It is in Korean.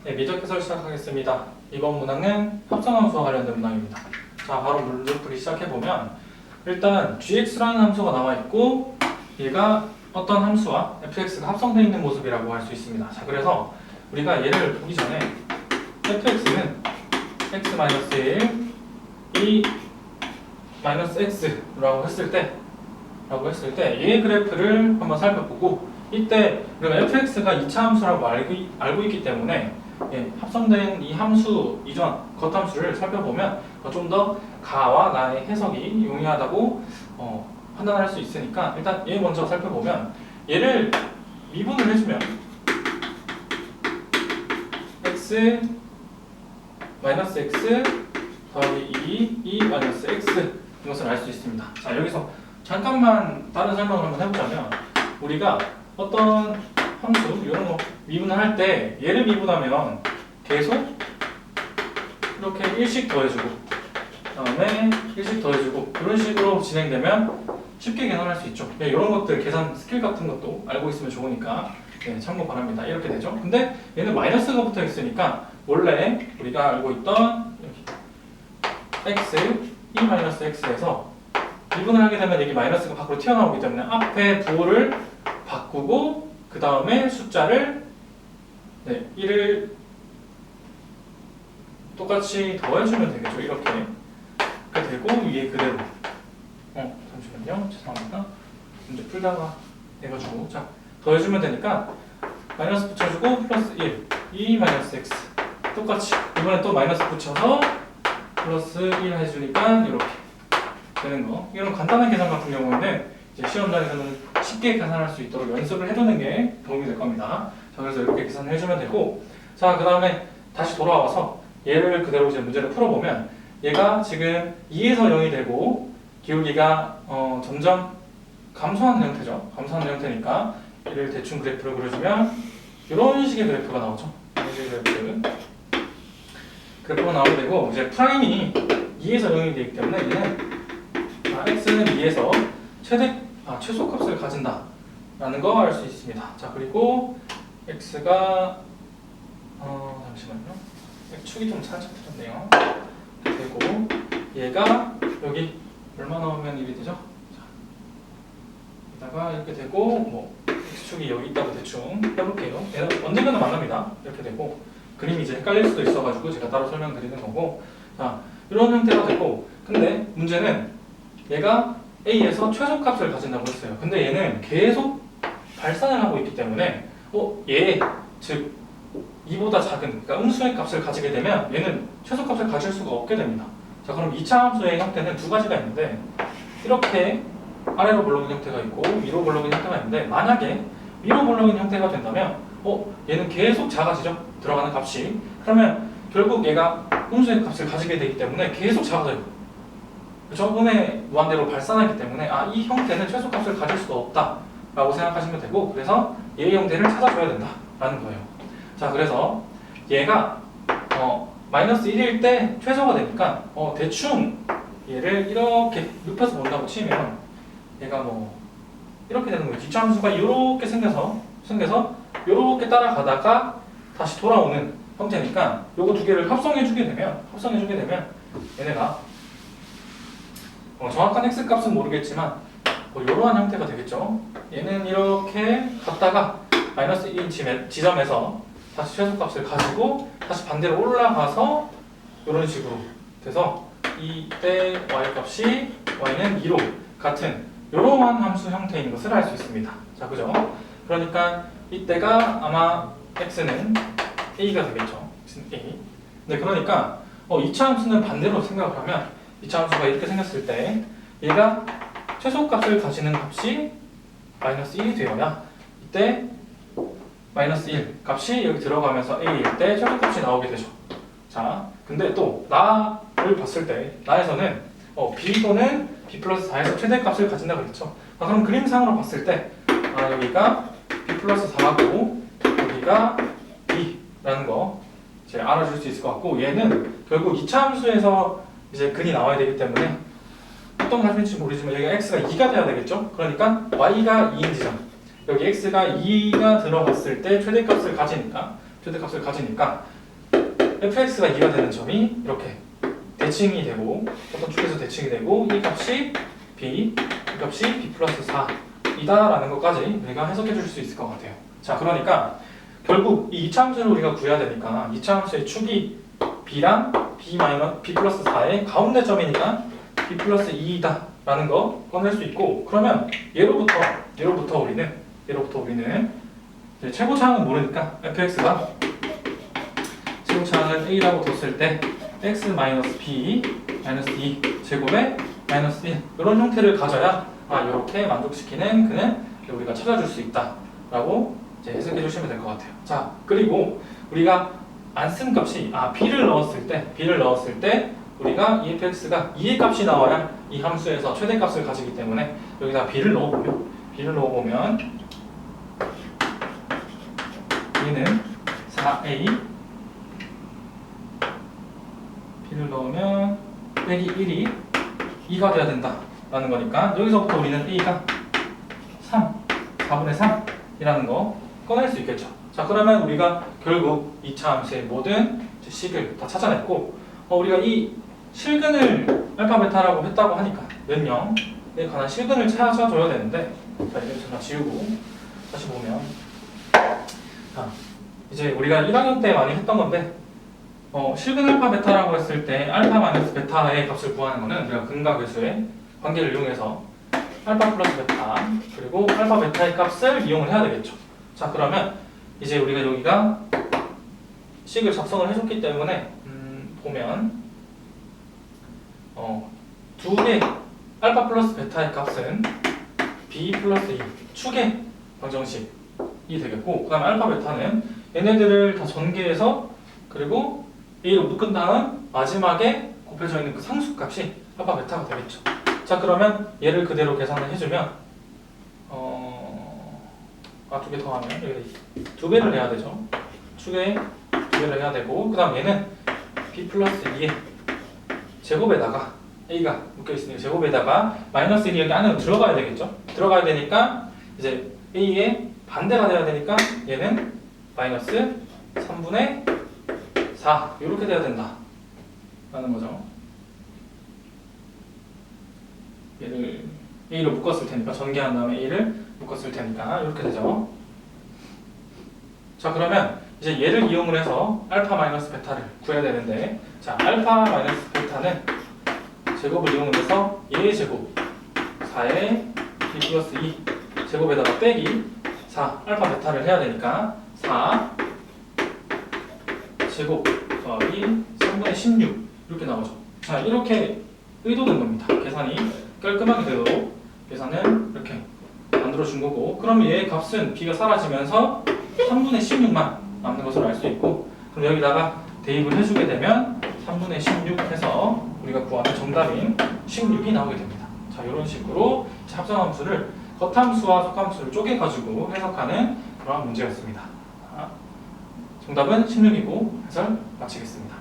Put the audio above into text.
네, 미적 해설 시작하겠습니다. 이번 문항은 합성함수와 관련된 문항입니다. 자, 바로 문제풀이 시작해보면 일단 gx라는 함수가 나와있고 얘가 어떤 함수와 fx가 합성되어 있는 모습이라고 할 수 있습니다. 자, 그래서 우리가 얘를 보기 전에 fx는 x-1, 이 -x라고 했을 때 얘의 그래프를 한번 살펴보고 이때 우리가 fx가 2차 함수라고 알고 있기 때문에 합성된 이 함수 이전 겉함수를 살펴보면 좀 더 가와 나의 해석이 용이하다고 판단할 수 있으니까 일단 얘 먼저 살펴보면 얘를 미분을 해주면 x -x 더하기 2 x 이것을 알 수 있습니다. 자, 여기서 잠깐만 다른 설명을 한번 해보자면 우리가 어떤 함수 이런 거 미분을 할 때 얘를 미분하면 계속 이렇게 1씩 더해주고 그다음에 1씩 더해주고 이런 식으로 진행되면 쉽게 계산할 수 있죠. 이런 것들 계산 스킬 같은 것도 알고 있으면 좋으니까 참고 바랍니다. 이렇게 되죠. 근데 얘는 마이너스가 붙어 있으니까 원래 우리가 알고 있던 x, e-x에서 미분을 하게 되면 여기 마이너스가 밖으로 튀어나오기 때문에 앞에 부호를 바꾸고 그 다음에 숫자를 1을 똑같이 더해주면 되겠죠. 이렇게 되고 위에 그대로 잠시만요. 죄송합니다. 문제 풀다가 해가지고 자 더해주면 되니까 마이너스 붙여주고 플러스 1 2-x 똑같이 이번에 또 마이너스 붙여서 플러스 1 해주니까 이렇게 되는 거. 이런 간단한 계산 같은 경우에는 이제 시험장에서는 쉽게 계산할 수 있도록 연습을 해두는 게 도움이 될 겁니다. 자, 그래서 이렇게 계산을 해주면 되고, 자, 그 다음에 다시 돌아와서 얘를 그대로 이제 문제를 풀어보면 얘가 지금 2에서 0이 되고 기울기가 점점 감소하는 형태죠. 감소하는 형태니까 얘를 대충 그래프를 그려주면 이런 식의 그래프가 나오죠. 이런 식의 그래프가 나오게 되고 이제 프라임이 2에서 0이 되기 때문에 얘는 x는 2에서 최소값을 가진다 라는 거 알 수 있습니다. 자, 그리고 x가 잠시만요. 축이 좀 살짝 틀렸네요. 되고 얘가 여기 얼마 나오면 1이 되죠? 자, 여기다가 이렇게 되고 뭐 x축이 여기 있다고 대충 해볼게요. 얘는 언젠가는 만납니다. 이렇게 되고 그림이 이제 헷갈릴 수도 있어가지고 제가 따로 설명드리는 거고 자, 이런 형태가 되고 근데 문제는 얘가 A에서 최소값을 가진다고 했어요. 근데 얘는 계속 발산을 하고 있기 때문에 얘, 즉 2보다 작은, 그러니까 음수의 값을 가지게 되면 얘는 최소값을 가질 수가 없게 됩니다. 자, 그럼 2차 함수의 형태는 두 가지가 있는데 이렇게 아래로 볼록인 형태가 있고 위로 볼록인 형태가 있는데 만약에 위로 볼록인 형태가 된다면 얘는 계속 작아지죠. 들어가는 값이. 그러면 결국 얘가 음수의 값을 가지게 되기 때문에 계속 작아져요. 그렇죠? 음의 무한대로 발산하기 때문에 이 형태는 최소값을 가질 수가 없다 라고 생각하시면 되고 그래서 얘의 형태를 찾아줘야 된다 라는 거예요. 자, 그래서 얘가 마이너스 1일 때 최소가 되니까 대충 얘를 이렇게 눕혀서 본다고 치면 얘가 뭐 이렇게 되는 거예요. 뒷참수가 이렇게 생겨서 이렇게 따라가다가 다시 돌아오는 형태니까 요거 두 개를 합성해주게 되면 얘네가 정확한 x 값은 모르겠지만 이러한 형태가 되겠죠. 얘는 이렇게 갔다가 마이너스 1인 지점에서 다시 최소값을 가지고 다시 반대로 올라가서 이런 식으로 돼서 이때 y값이 y는 2로 같은 이러한 함수 형태인 것을 알 수 있습니다. 자, 그죠? 그러니까 이때가 아마 x는 a가 되겠죠. x는 a. 네, 그러니까 2차 함수는 반대로 생각을 하면 2차 함수가 이렇게 생겼을 때 얘가 최소값을 가지는 값이 마이너스 1이 되어야 이때 마이너스 1 값이 여기 들어가면서 a일 때 최소값이 나오게 되죠. 자, 근데 또 나를 봤을 때 나에서는 b 또는 b 플러스 4에서 최대값을 가진다고 했죠. 그럼 그림상으로 봤을 때 여기가 b 플러스 4고 여기가 b라는 거 이제 알아줄 수 있을 것 같고 얘는 결국 2차 함수에서 이제 근이 나와야 되기 때문에 어떤 값인지 모르지만 여기가 x가 2가 돼야 되겠죠. 그러니까 y가 2인 지점 여기 x가 2가 들어갔을 때 최대값을 가지니까 최대값을 가지니까 fx가 2가 되는 점이 이렇게 대칭이 되고 어떤 축에서 대칭이 되고 이 값이 b, 이 값이 b 플러스 4이다 라는 것까지 우리가 해석해 줄 수 있을 것 같아요. 자, 그러니까 결국 이 2차 함수를 우리가 구해야 되니까 2차 함수의 축이 b랑 b 플러스 4의 가운데 점이니까 b 플러스 2이다 라는 거 꺼낼 수 있고, 그러면 예로부터 우리는 이제 최고차항은 모르니까 fx가 최고차항을 a라고 뒀을 때 x 마이너스 b 마이너스 2 제곱에 마이너스 1 이런 형태를 가져야 이렇게 만족시키는 그는 우리가 찾아줄 수 있다 라고 이제 해석해 주시면 될 것 같아요. 자, 그리고 우리가 안 쓴 값이 b를 넣었을 때 우리가 efx가 2의 값이 나와야 이 함수에서 최대값을 가지기 때문에 여기다 b를 넣어보면 b는 4a, b를 넣으면 빼기 1이 2가 돼야 된다 라는 거니까 여기서부터 우리는 a가 4분의 3이라는 거 꺼낼 수 있겠죠. 자, 그러면 우리가 결국 2차 함수의 모든 식을 다 찾아냈고, 우리가 이 실근을 알파 베타라고 했다고 하니까 몇령에 관한 실근을 찾아줘야 되는데, 자, 이걸 다 지우고 다시 보면 이제 우리가 1학년 때 많이 했던 건데 실근 알파 베타라고 했을 때 알파 마이너스 베타의 값을 구하는 거는 우리가 근과 괴수의 관계를 이용해서 알파 플러스 베타 그리고 알파 베타의 값을 이용을 해야 되겠죠. 자, 그러면 이제 우리가 여기가 식을 작성을 해줬기 때문에 보면 두 개 알파 플러스 베타의 값은 b 플러스 2 축의 방정식이 되겠고, 그 다음에 알파 베타는 얘네들을 다 전개해서 그리고 a로 묶은 다음 마지막에 곱해져 있는 그 상수값이 알파 베타가 되겠죠. 자, 그러면 얘를 그대로 계산을 해주면 두 개 더 하면 여기 2배를 해야 되죠. 축에 2배를 해야 되고, 그 다음 얘는 b 플러스 2의 제곱에다가 a가 묶여있으니까 제곱에다가 마이너스 1이 여기 안으로 들어가야 되겠죠. 들어가야 되니까 이제 a의 반대가 돼야 되니까 얘는 마이너스 3분의 4 이렇게 돼야 된다 라는 거죠. 얘를 a로 묶었을 테니까, 전개한 다음에 a를 묶었을 테니까 이렇게 되죠. 자, 그러면 이제 얘를 이용을 해서 알파 마이너스 베타를 구해야 되는데, 자, 알파 마이너스 베타는 제곱을 이용을 해서 얘의 제곱 4의 b 플러스 2 제곱에다가 빼기 4 알파 베타를 해야 되니까 4 제곱 더하기 3분의 16 이렇게 나오죠. 자, 이렇게 의도된 겁니다. 계산이 깔끔하게 되도록 계산을 이렇게 만들어 준 거고, 그럼 얘의 값은 b가 사라지면서 3분의 16만 남는 것으로 알 수 있고, 그럼 여기다가 대입을 해주게 되면 3분의 16 해서 우리가 구하는 정답인 16이 나오게 됩니다. 자, 이런 식으로 합성함수를 겉함수와 속함수를 쪼개가지고 해석하는 그러한 문제였습니다. 정답은 16이고 해설 마치겠습니다.